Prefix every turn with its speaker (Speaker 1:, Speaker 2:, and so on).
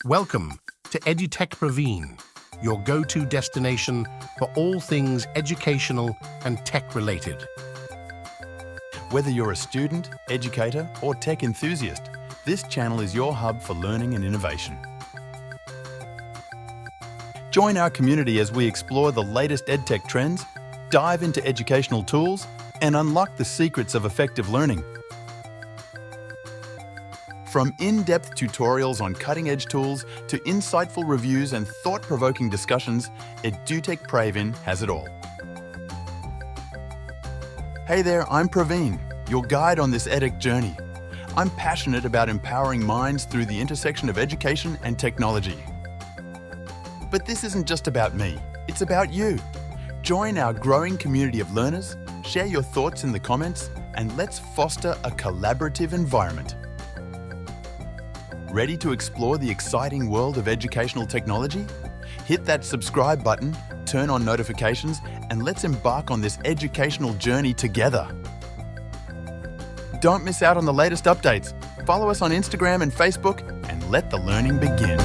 Speaker 1: Welcome to Edtechpraveen, your go-to destination for all things educational and tech-related.
Speaker 2: Whether you're a student, educator, or tech enthusiast, this channel is your hub for learning and innovation. Join our community as we explore the latest EdTech trends, dive into educational tools, and unlock the secrets of effective learning. From in-depth tutorials on cutting-edge tools to insightful reviews and thought-provoking discussions, Edtechpraveen has it all. Hey there, I'm Praveen, your guide on this edtech journey. I'm passionate about empowering minds through the intersection of education and technology. But this isn't just about me, it's about you. Join our growing community of learners, share your thoughts in the comments, and let's foster a collaborative environment. Ready to explore the exciting world of educational technology? Hit that subscribe button, turn on notifications, and let's embark on this educational journey together. Don't miss out on the latest updates. Follow us on Instagram and Facebook, and let the learning begin.